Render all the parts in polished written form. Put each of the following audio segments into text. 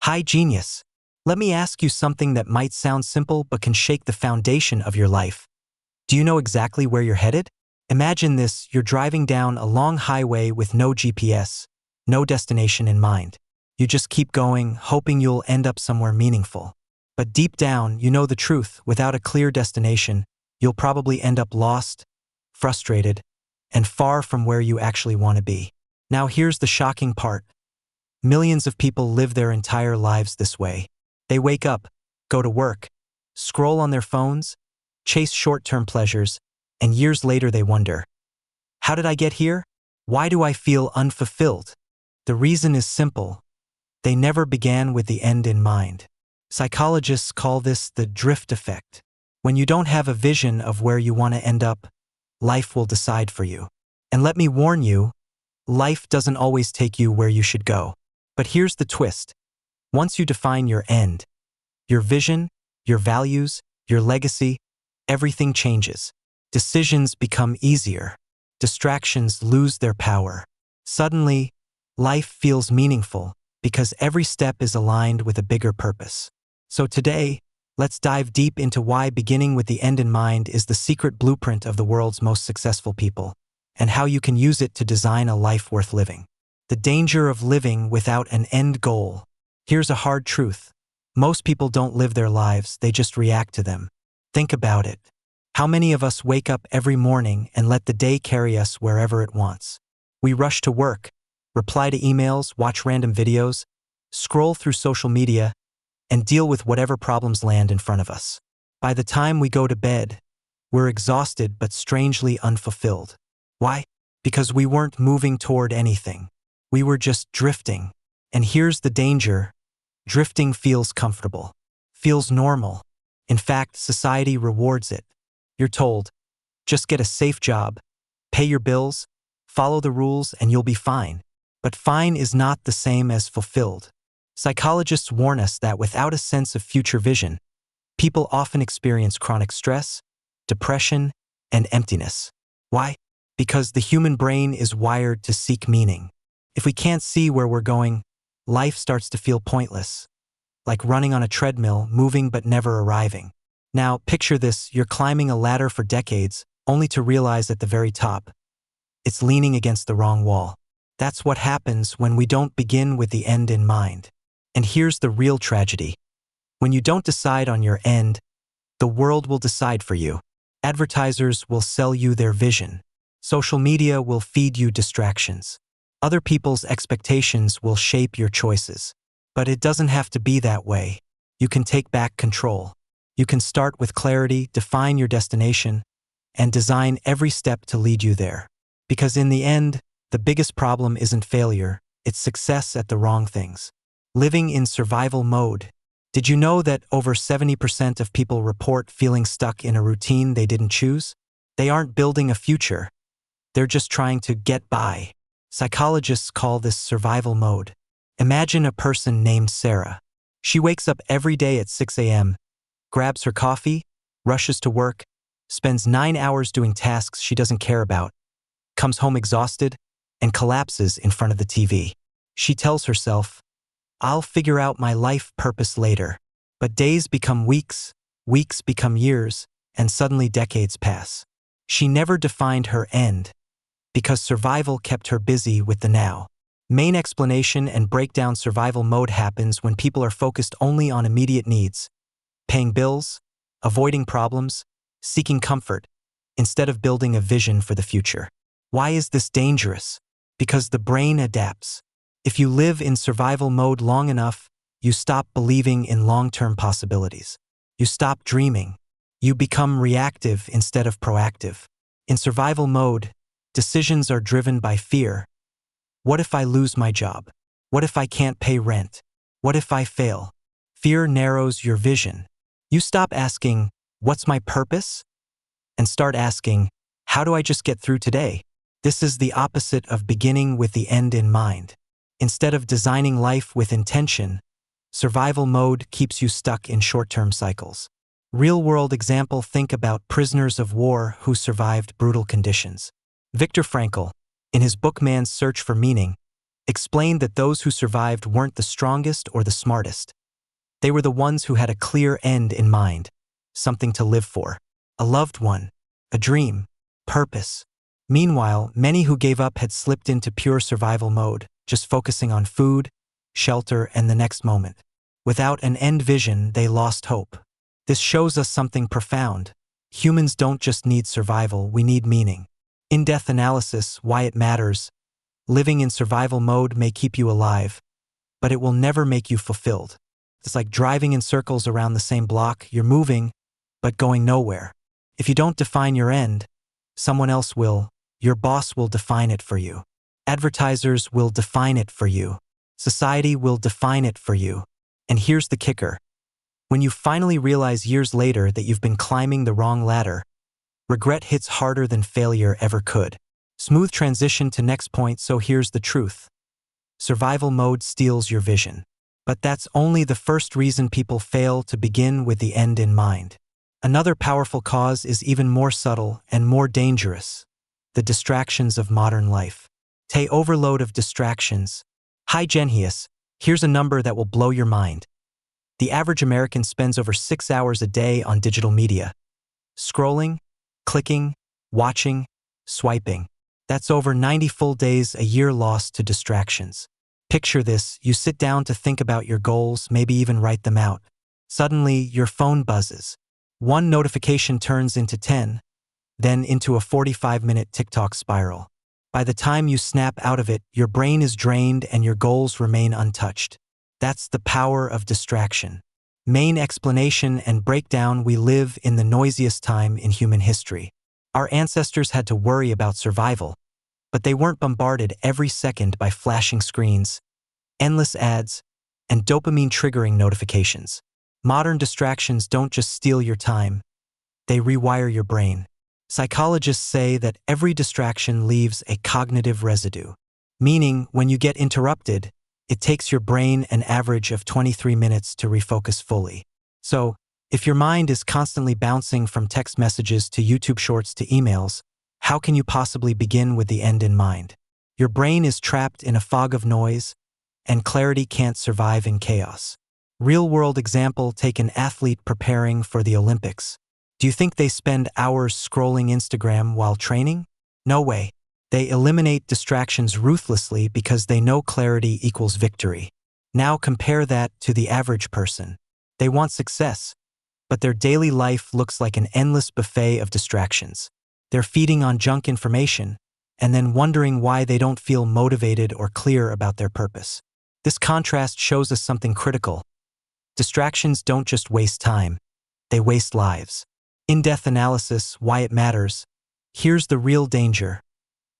Hi, genius. Let me ask you something that might sound simple but can shake the foundation of your life. Do you know exactly where you're headed? Imagine this: you're driving down a long highway with no GPS, no destination in mind. You just keep going, hoping you'll end up somewhere meaningful. But deep down, you know the truth: without a clear destination, you'll probably end up lost, frustrated, and far from where you actually want to be. Now here's the shocking part. Millions of people live their entire lives this way. They wake up, go to work, scroll on their phones, chase short-term pleasures, and years later they wonder, how did I get here? Why do I feel unfulfilled? The reason is simple. They never began with the end in mind. Psychologists call this the drift effect. When you don't have a vision of where you want to end up, life will decide for you. And let me warn you, life doesn't always take you where you should go. But here's the twist. Once you define your end, your vision, your values, your legacy, everything changes. Decisions become easier. Distractions lose their power. Suddenly, life feels meaningful because every step is aligned with a bigger purpose. So today, let's dive deep into why beginning with the end in mind is the secret blueprint of the world's most successful people, and how you can use it to design a life worth living. The danger of living without an end goal. Here's a hard truth. Most people don't live their lives, they just react to them. Think about it. How many of us wake up every morning and let the day carry us wherever it wants? We rush to work, reply to emails, watch random videos, scroll through social media, and deal with whatever problems land in front of us. By the time we go to bed, we're exhausted but strangely unfulfilled. Why? Because we weren't moving toward anything. We were just drifting. And here's the danger. Drifting feels comfortable, feels normal. In fact, society rewards it. You're told, just get a safe job, pay your bills, follow the rules, and you'll be fine. But fine is not the same as fulfilled. Psychologists warn us that without a sense of future vision, people often experience chronic stress, depression, and emptiness. Why? Because the human brain is wired to seek meaning. If we can't see where we're going, life starts to feel pointless, like running on a treadmill, moving but never arriving. Now, picture this: you're climbing a ladder for decades, only to realize at the very top, it's leaning against the wrong wall. That's what happens when we don't begin with the end in mind. And here's the real tragedy. When you don't decide on your end, the world will decide for you. Advertisers will sell you their vision. Social media will feed you distractions. Other people's expectations will shape your choices. But it doesn't have to be that way. You can take back control. You can start with clarity, define your destination, and design every step to lead you there. Because in the end, the biggest problem isn't failure, it's success at the wrong things. Living in survival mode. Did you know that over 70% of people report feeling stuck in a routine they didn't choose? They aren't building a future. They're just trying to get by. Psychologists call this survival mode. Imagine a person named Sarah. She wakes up every day at 6 a.m., grabs her coffee, rushes to work, spends 9 hours doing tasks she doesn't care about, comes home exhausted, and collapses in front of the TV. She tells herself, I'll figure out my life purpose later. But days become weeks, weeks become years, and suddenly decades pass. She never defined her end, because survival kept her busy with the now. Main explanation and breakdown: survival mode happens when people are focused only on immediate needs, paying bills, avoiding problems, seeking comfort, instead of building a vision for the future. Why is this dangerous? Because the brain adapts. If you live in survival mode long enough, you stop believing in long-term possibilities. You stop dreaming. You become reactive instead of proactive. In survival mode, decisions are driven by fear. What if I lose my job? What if I can't pay rent? What if I fail? Fear narrows your vision. You stop asking, what's my purpose? And start asking, how do I just get through today? This is the opposite of beginning with the end in mind. Instead of designing life with intention, survival mode keeps you stuck in short-term cycles. Real-world example: think about prisoners of war who survived brutal conditions. Viktor Frankl, in his book Man's Search for Meaning, explained that those who survived weren't the strongest or the smartest. They were the ones who had a clear end in mind, something to live for, a loved one, a dream, purpose. Meanwhile, many who gave up had slipped into pure survival mode, just focusing on food, shelter, and the next moment. Without an end vision, they lost hope. This shows us something profound. Humans don't just need survival, we need meaning. In-depth analysis, why it matters. Living in survival mode may keep you alive, but it will never make you fulfilled. It's like driving in circles around the same block. You're moving, but going nowhere. If you don't define your end, someone else will. Your boss will define it for you. Advertisers will define it for you. Society will define it for you. And here's the kicker. When you finally realize years later that you've been climbing the wrong ladder, regret hits harder than failure ever could. Smooth transition to next point, so here's the truth. Survival mode steals your vision. But that's only the first reason people fail to begin with the end in mind. Another powerful cause is even more subtle and more dangerous. The distractions of modern life. Tay overload of distractions. Hi Genius, here's a number that will blow your mind. The average American spends over 6 hours a day on digital media. Scrolling, clicking, watching, swiping. That's over 90 full days a year lost to distractions. Picture this, you sit down to think about your goals, maybe even write them out. Suddenly, your phone buzzes. One notification turns into 10, then into a 45-minute TikTok spiral. By the time you snap out of it, your brain is drained and your goals remain untouched. That's the power of distraction. Main explanation and breakdown: we live in the noisiest time in human history. Our ancestors had to worry about survival, but they weren't bombarded every second by flashing screens, endless ads, and dopamine-triggering notifications. Modern distractions don't just steal your time, they rewire your brain. Psychologists say that every distraction leaves a cognitive residue, meaning when you get interrupted, it takes your brain an average of 23 minutes to refocus fully. So, if your mind is constantly bouncing from text messages to YouTube shorts to emails, how can you possibly begin with the end in mind? Your brain is trapped in a fog of noise, and clarity can't survive in chaos. Real-world example: take an athlete preparing for the Olympics. Do you think they spend hours scrolling Instagram while training? No way. They eliminate distractions ruthlessly because they know clarity equals victory. Now compare that to the average person. They want success, but their daily life looks like an endless buffet of distractions. They're feeding on junk information and then wondering why they don't feel motivated or clear about their purpose. This contrast shows us something critical. Distractions don't just waste time, they waste lives. In-depth analysis, why it matters. Here's the real danger.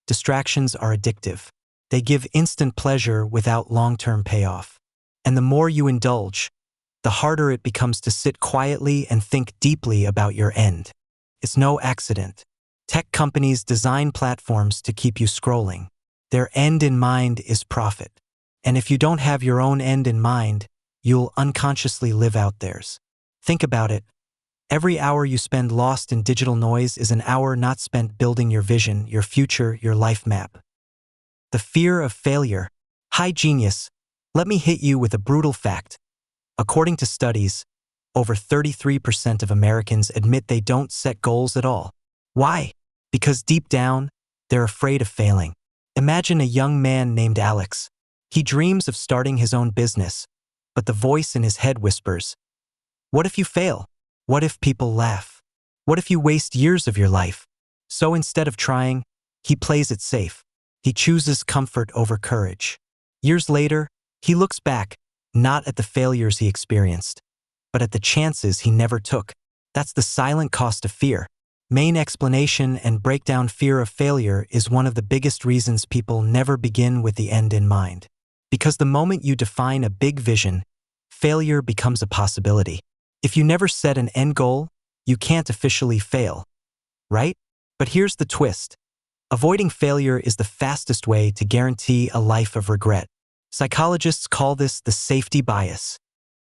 Distractions are addictive. They give instant pleasure without long-term payoff. And the more you indulge, the harder it becomes to sit quietly and think deeply about your end. It's no accident. Tech companies design platforms to keep you scrolling. Their end in mind is profit. And if you don't have your own end in mind, you'll unconsciously live out theirs. Think about it. Every hour you spend lost in digital noise is an hour not spent building your vision, your future, your life map. The fear of failure. Hi Genius, let me hit you with a brutal fact. According to studies, over 33% of Americans admit they don't set goals at all. Why? Because deep down, they're afraid of failing. Imagine a young man named Alex. He dreams of starting his own business, but the voice in his head whispers, "What if you fail? What if people laugh? What if you waste years of your life?" So instead of trying, he plays it safe. He chooses comfort over courage. Years later, he looks back, not at the failures he experienced, but at the chances he never took. That's the silent cost of fear. Main explanation and breakdown: fear of failure is one of the biggest reasons people never begin with the end in mind. Because the moment you define a big vision, failure becomes a possibility. If you never set an end goal, you can't officially fail, right? But here's the twist. Avoiding failure is the fastest way to guarantee a life of regret. Psychologists call this the safety bias.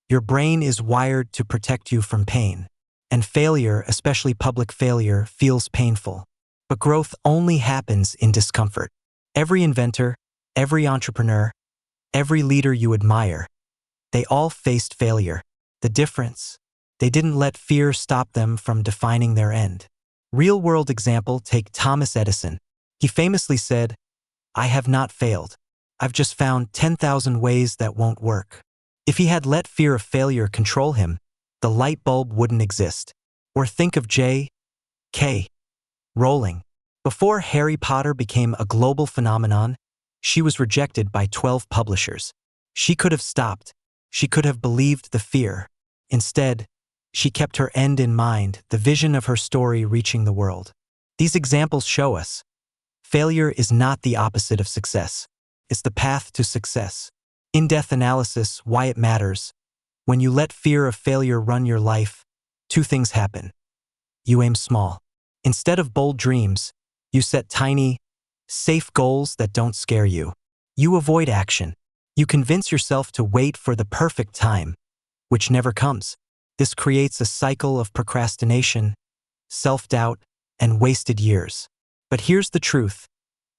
Your brain is wired to protect you from pain. And failure, especially public failure, feels painful. But growth only happens in discomfort. Every inventor, every entrepreneur, every leader you admire, they all faced failure. The difference? They didn't let fear stop them from defining their end. Real-world example, take Thomas Edison. He famously said, "I have not failed. I've just found 10,000 ways that won't work." If he had let fear of failure control him, the light bulb wouldn't exist. Or think of J.K. Rowling. Before Harry Potter became a global phenomenon, she was rejected by 12 publishers. She could have stopped. She could have believed the fear. Instead, she kept her end in mind, the vision of her story reaching the world. These examples show us, failure is not the opposite of success. It's the path to success. In-depth analysis, why it matters. When you let fear of failure run your life, two things happen. You aim small. Instead of bold dreams, you set tiny, safe goals that don't scare you. You avoid action. You convince yourself to wait for the perfect time, which never comes. This creates a cycle of procrastination, self-doubt, and wasted years. But here's the truth.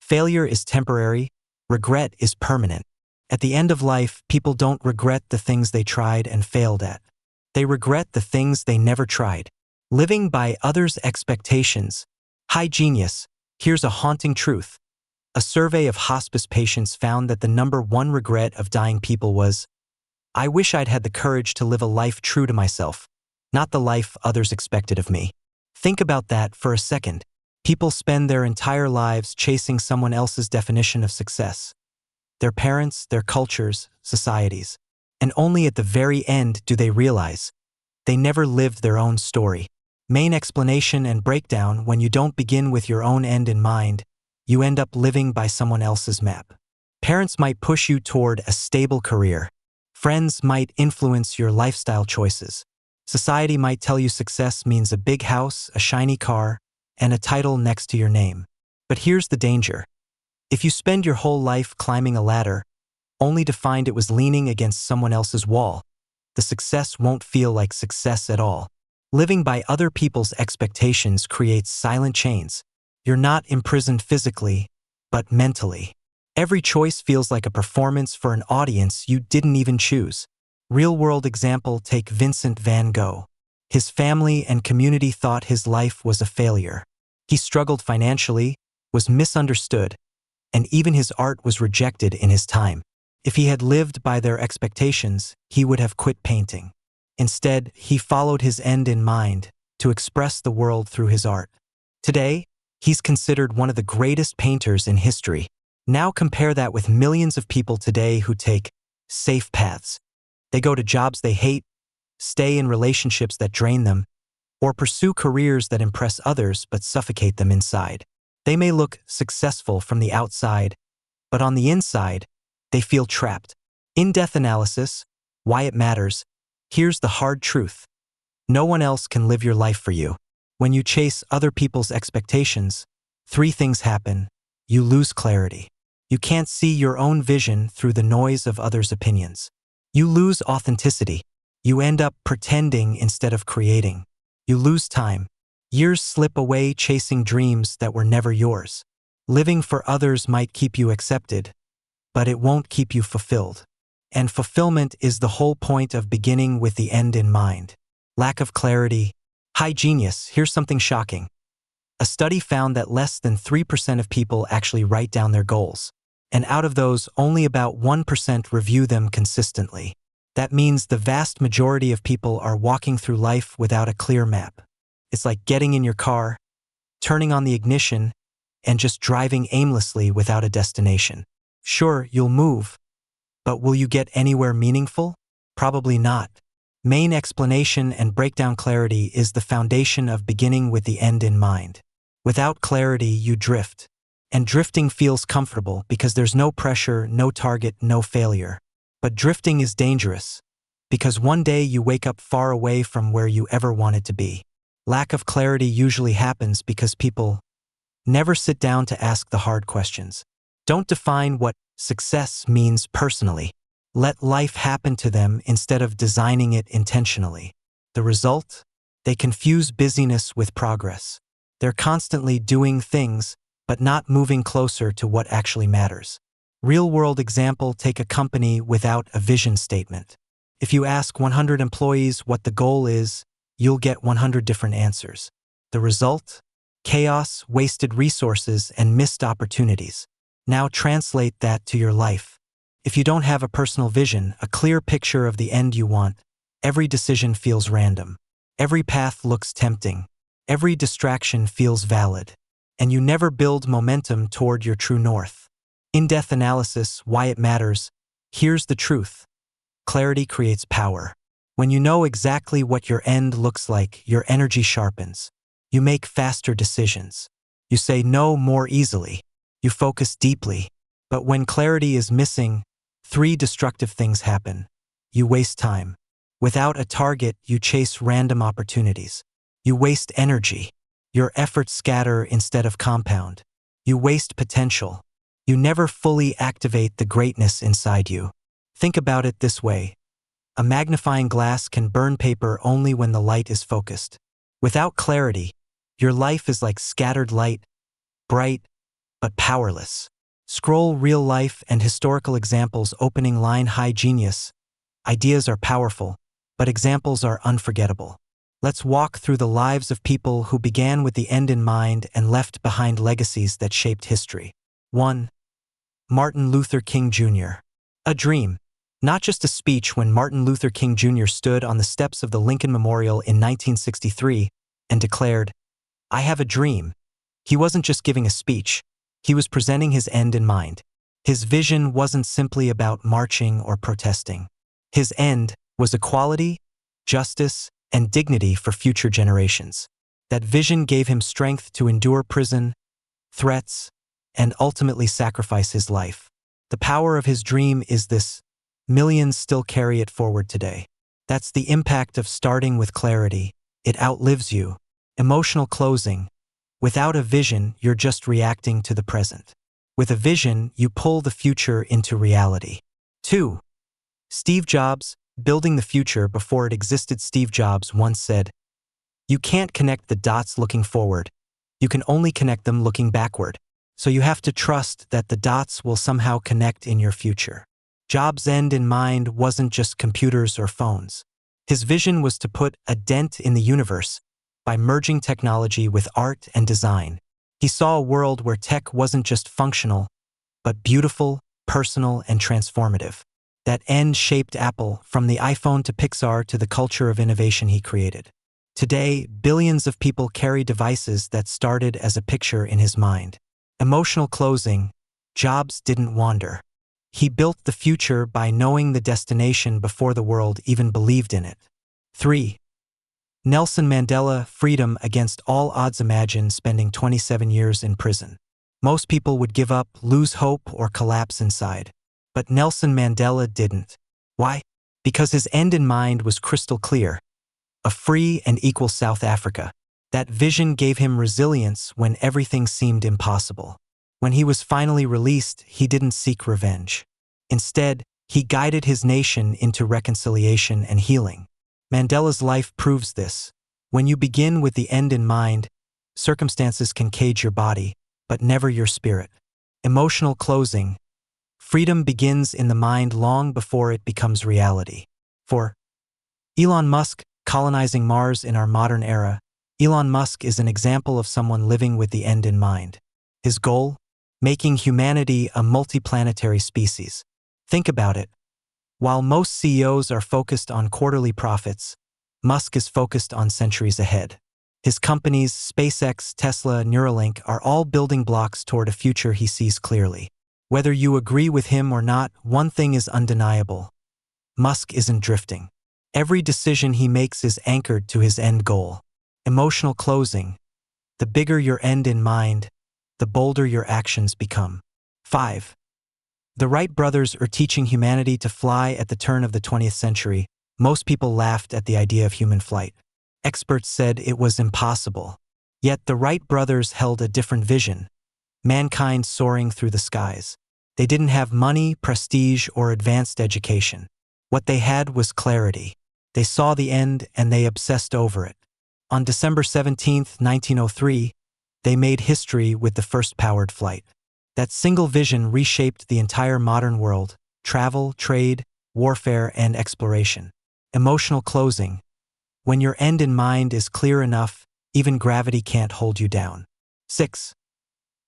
Failure is temporary, regret is permanent. At the end of life, people don't regret the things they tried and failed at. They regret the things they never tried. Living by others' expectations. High genius. Here's a haunting truth. A survey of hospice patients found that the #1 regret of dying people was, "I wish I'd had the courage to live a life true to myself, not the life others expected of me." Think about that for a second. People spend their entire lives chasing someone else's definition of success. Their parents, their cultures, societies. And only at the very end do they realize they never lived their own story. Main explanation and breakdown: when you don't begin with your own end in mind, you end up living by someone else's map. Parents might push you toward a stable career. Friends might influence your lifestyle choices. Society might tell you success means a big house, a shiny car, and a title next to your name. But here's the danger. If you spend your whole life climbing a ladder, only to find it was leaning against someone else's wall, the success won't feel like success at all. Living by other people's expectations creates silent chains. You're not imprisoned physically, but mentally. Every choice feels like a performance for an audience you didn't even choose. Real-world example, take Vincent van Gogh. His family and community thought his life was a failure. He struggled financially, was misunderstood, and even his art was rejected in his time. If he had lived by their expectations, he would have quit painting. Instead, he followed his end in mind, to express the world through his art. Today, he's considered one of the greatest painters in history. Now compare that with millions of people today who take safe paths. They go to jobs they hate, stay in relationships that drain them, or pursue careers that impress others but suffocate them inside. They may look successful from the outside, but on the inside, they feel trapped. In-depth analysis, why it matters. Here's the hard truth. No one else can live your life for you. When you chase other people's expectations, three things happen. You lose clarity. You can't see your own vision through the noise of others' opinions. You lose authenticity. You end up pretending instead of creating. You lose time. Years slip away chasing dreams that were never yours. Living for others might keep you accepted, but it won't keep you fulfilled. And fulfillment is the whole point of beginning with the end in mind. Lack of clarity. High genius. Here's something shocking. A study found that less than 3% of people actually write down their goals. And out of those, only about 1% review them consistently. That means the vast majority of people are walking through life without a clear map. It's like getting in your car, turning on the ignition, and just driving aimlessly without a destination. Sure, you'll move, but will you get anywhere meaningful? Probably not. Main explanation and breakdown: clarity is the foundation of beginning with the end in mind. Without clarity, you drift. And drifting feels comfortable because there's no pressure, no target, no failure. But drifting is dangerous because one day you wake up far away from where you ever wanted to be. Lack of clarity usually happens because people never sit down to ask the hard questions. Don't define what success means personally. Let life happen to them instead of designing it intentionally. The result? They confuse busyness with progress. They're constantly doing things, but not moving closer to what actually matters. Real-world example, take a company without a vision statement. If you ask 100 employees what the goal is, you'll get 100 different answers. The result? Chaos, wasted resources, and missed opportunities. Now translate that to your life. If you don't have a personal vision, a clear picture of the end you want, every decision feels random. Every path looks tempting. Every distraction feels valid. And you never build momentum toward your true north. In-depth analysis, why it matters. Here's the truth. Clarity creates power. When you know exactly what your end looks like, your energy sharpens. You make faster decisions. You say no more easily. You focus deeply. But when clarity is missing, three destructive things happen. You waste time. Without a target, you chase random opportunities. You waste energy. Your efforts scatter instead of compound. You waste potential. You never fully activate the greatness inside you. Think about it this way. A magnifying glass can burn paper only when the light is focused. Without clarity, your life is like scattered light, bright, but powerless. Scroll real life and historical examples. Opening line, high genius. Ideas are powerful, but examples are unforgettable. Let's walk through the lives of people who began with the end in mind and left behind legacies that shaped history. 1. Martin Luther King Jr. A dream. Not just a speech. When Martin Luther King Jr. stood on the steps of the Lincoln Memorial in 1963 and declared, "I have a dream," he wasn't just giving a speech, he was presenting his end in mind. His vision wasn't simply about marching or protesting. His end was equality, justice, and dignity for future generations. That vision gave him strength to endure prison, threats, and ultimately sacrifice his life. The power of his dream is this: millions still carry it forward today. That's the impact of starting with clarity. It outlives you. Emotional closing. Without a vision, you're just reacting to the present. With a vision, you pull the future into reality. 2. Steve Jobs, building the future before it existed. Steve Jobs once said, "You can't connect the dots looking forward. You can only connect them looking backward. So you have to trust that the dots will somehow connect in your future." Jobs' end in mind wasn't just computers or phones. His vision was to put a dent in the universe by merging technology with art and design. He saw a world where tech wasn't just functional, but beautiful, personal, and transformative. That end shaped Apple, from the iPhone to Pixar to the culture of innovation he created. Today, billions of people carry devices that started as a picture in his mind. Emotional closing. Jobs didn't wander. He built the future by knowing the destination before the world even believed in it. 3. Nelson Mandela, freedom against all odds. Imagine spending 27 years in prison. Most people would give up, lose hope, or collapse inside. But Nelson Mandela didn't. Why? Because his end in mind was crystal clear: a free and equal South Africa. That vision gave him resilience when everything seemed impossible. When he was finally released, he didn't seek revenge. Instead, he guided his nation into reconciliation and healing. Mandela's life proves this. When you begin with the end in mind, circumstances can cage your body, but never your spirit. Emotional closing. Freedom begins in the mind long before it becomes reality. 4. Elon Musk, colonizing Mars in our modern era. Elon Musk is an example of someone living with the end in mind. His goal? Making humanity a multiplanetary species. Think about it. While most CEOs are focused on quarterly profits, Musk is focused on centuries ahead. His companies, SpaceX, Tesla, Neuralink, are all building blocks toward a future he sees clearly. Whether you agree with him or not, one thing is undeniable: Musk isn't drifting. Every decision he makes is anchored to his end goal. Emotional closing. The bigger your end in mind, the bolder your actions become. 5. The Wright brothers are teaching humanity to fly. At the turn of the 20th century, most people laughed at the idea of human flight. Experts said it was impossible. Yet the Wright brothers held a different vision: mankind soaring through the skies. They didn't have money, prestige, or advanced education. What they had was clarity. They saw the end and they obsessed over it. On December 17, 1903, they made history with the first powered flight. That single vision reshaped the entire modern world: travel, trade, warfare, and exploration. Emotional closing. When your end in mind is clear enough, even gravity can't hold you down. 6.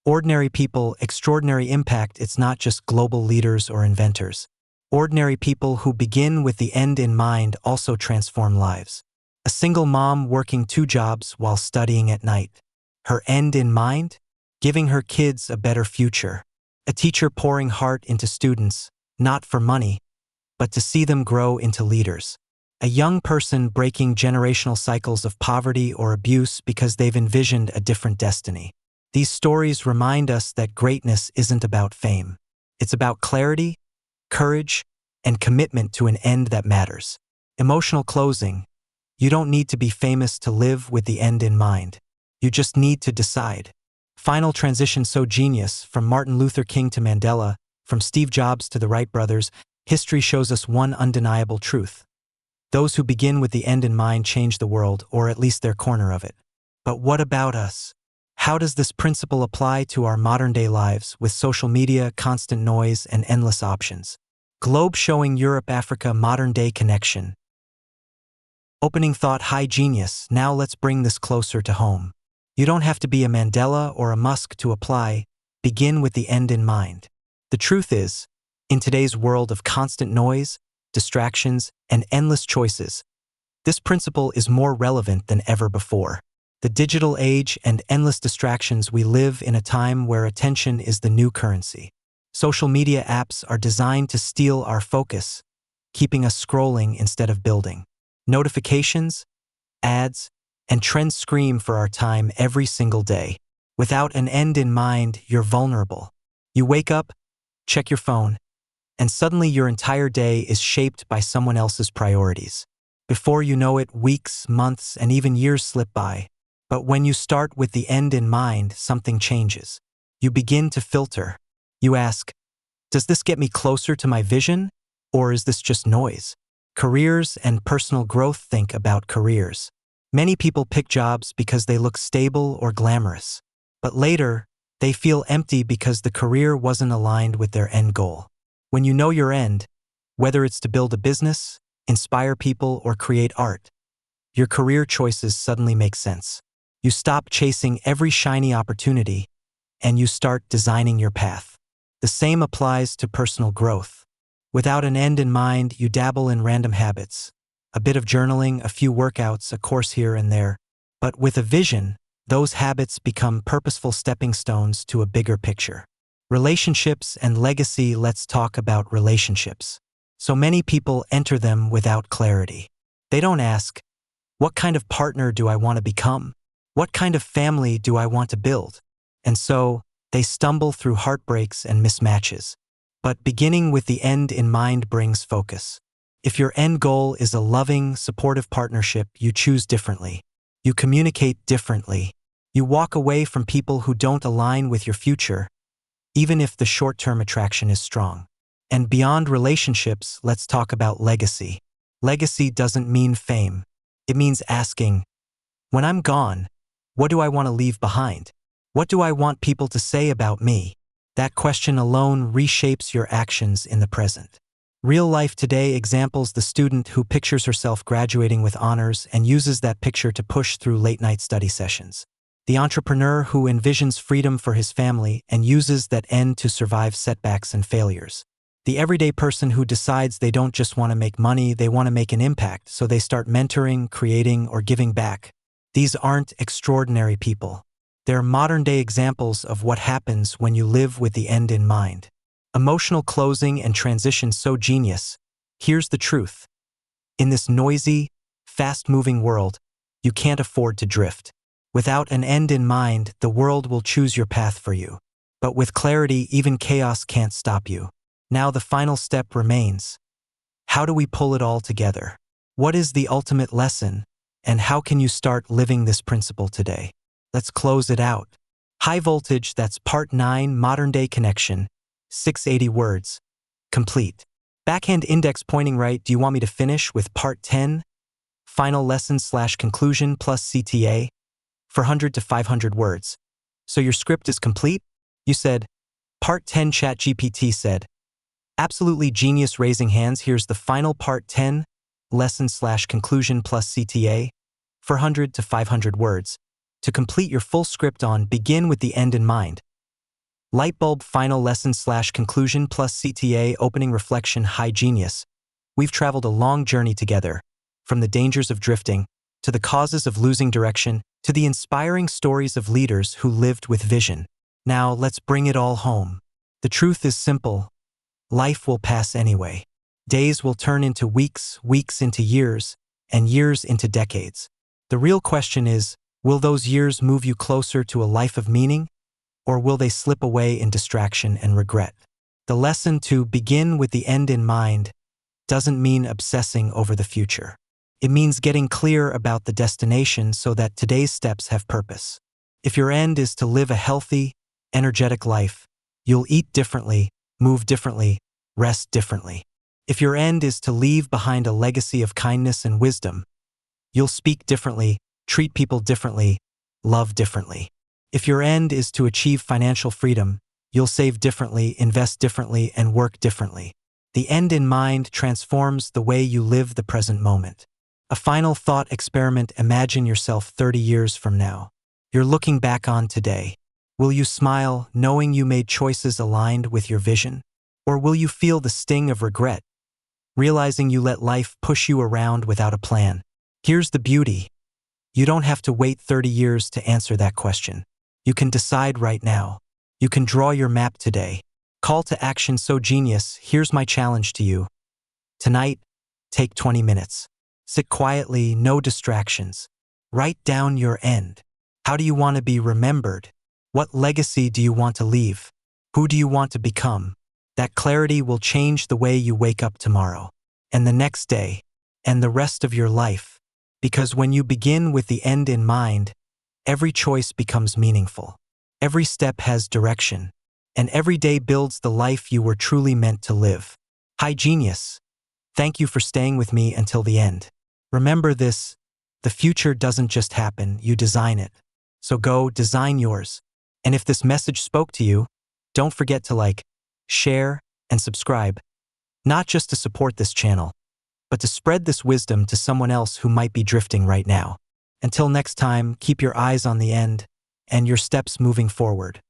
Ordinary people, extraordinary impact. It's not just global leaders or inventors. Ordinary people who begin with the end in mind also transform lives. A single mom working 2 jobs while studying at night. Her end in mind? Giving her kids a better future. A teacher pouring heart into students, not for money, but to see them grow into leaders. A young person breaking generational cycles of poverty or abuse because they've envisioned a different destiny. These stories remind us that greatness isn't about fame. It's about clarity, courage, and commitment to an end that matters. Emotional closing. You don't need to be famous to live with the end in mind. You just need to decide. Final transition. So genius, from Martin Luther King to Mandela, from Steve Jobs to the Wright brothers, history shows us one undeniable truth. Those who begin with the end in mind change the world, or at least their corner of it. But what about us? How does this principle apply to our modern-day lives with social media, constant noise, and endless options? Globe showing Europe-Africa modern-day connection. Opening thought. High genius. Now let's bring this closer to home. You don't have to be a Mandela or a Musk to apply. Begin with the end in mind. The truth is, in today's world of constant noise, distractions, and endless choices, this principle is more relevant than ever before. The digital age and endless distractions. We live in a time where attention is the new currency. Social media apps are designed to steal our focus, keeping us scrolling instead of building. Notifications, ads, and trends scream for our time every single day. Without an end in mind, you're vulnerable. You wake up, check your phone, and suddenly your entire day is shaped by someone else's priorities. Before you know it, weeks, months, and even years slip by. But when you start with the end in mind, something changes. You begin to filter. You ask, does this get me closer to my vision, or is this just noise? Careers and personal growth. Think about careers. Many people pick jobs because they look stable or glamorous. But later, they feel empty because the career wasn't aligned with their end goal. When you know your end, whether it's to build a business, inspire people, or create art, your career choices suddenly make sense. You stop chasing every shiny opportunity, and you start designing your path. The same applies to personal growth. Without an end in mind, you dabble in random habits. A bit of journaling, a few workouts, a course here and there. But with a vision, those habits become purposeful stepping stones to a bigger picture. Relationships and legacy. Let's talk about relationships. So many people enter them without clarity. They don't ask, what kind of partner do I want to become? What kind of family do I want to build? And so, they stumble through heartbreaks and mismatches. But beginning with the end in mind brings focus. If your end goal is a loving, supportive partnership, you choose differently. You communicate differently. You walk away from people who don't align with your future, even if the short-term attraction is strong. And beyond relationships, let's talk about legacy. Legacy doesn't mean fame. It means asking, when I'm gone, what do I want to leave behind? What do I want people to say about me? That question alone reshapes your actions in the present. Real life today examples: the student who pictures herself graduating with honors and uses that picture to push through late-night study sessions. The entrepreneur who envisions freedom for his family and uses that end to survive setbacks and failures. The everyday person who decides they don't just want to make money, they want to make an impact, so they start mentoring, creating, or giving back. These aren't extraordinary people. They're modern-day examples of what happens when you live with the end in mind. Emotional closing and transition. So genius. Here's the truth. In this noisy, fast-moving world, you can't afford to drift. Without an end in mind, the world will choose your path for you. But with clarity, even chaos can't stop you. Now the final step remains. How do we pull it all together? What is the ultimate lesson? And how can you start living this principle today? Let's close it out. High voltage. That's part 9, modern-day connection. 680 words. Complete. Backhand index pointing right. Do you want me to finish with part 10? Final lesson/conclusion plus CTA? 400 to 500 words. So your script is complete? You said, Part 10 ChatGPT said, absolutely genius raising hands. Here's the final part 10, lesson/conclusion plus CTA, 400 to 500 words. To complete your full script on, begin with the end in mind. Lightbulb final lesson/conclusion plus CTA opening reflection. High genius. We've traveled a long journey together, from the dangers of drifting, to the causes of losing direction, to the inspiring stories of leaders who lived with vision. Now let's bring it all home. The truth is simple. Life will pass anyway. Days will turn into weeks, weeks into years, and years into decades. The real question is, will those years move you closer to a life of meaning, or will they slip away in distraction and regret? The lesson to begin with the end in mind doesn't mean obsessing over the future. It means getting clear about the destination so that today's steps have purpose. If your end is to live a healthy, energetic life, you'll eat differently, move differently, rest differently. If your end is to leave behind a legacy of kindness and wisdom, you'll speak differently, treat people differently, love differently. If your end is to achieve financial freedom, you'll save differently, invest differently, and work differently. The end in mind transforms the way you live the present moment. A final thought experiment. Imagine yourself 30 years from now. You're looking back on today. Will you smile knowing you made choices aligned with your vision? Or will you feel the sting of regret, realizing you let life push you around without a plan? Here's the beauty. You don't have to wait 30 years to answer that question. You can decide right now. You can draw your map today. Call to action. So genius, here's my challenge to you. Tonight, take 20 minutes. Sit quietly, no distractions. Write down your end. How do you want to be remembered? What legacy do you want to leave? Who do you want to become? That clarity will change the way you wake up tomorrow, and the next day, and the rest of your life. Because when you begin with the end in mind, every choice becomes meaningful. Every step has direction, and every day builds the life you were truly meant to live. High genius. Thank you for staying with me until the end. Remember this, the future doesn't just happen, you design it. So go design yours. And if this message spoke to you, don't forget to like, share, and subscribe. Not just to support this channel, but to spread this wisdom to someone else who might be drifting right now. Until next time, keep your eyes on the end and your steps moving forward.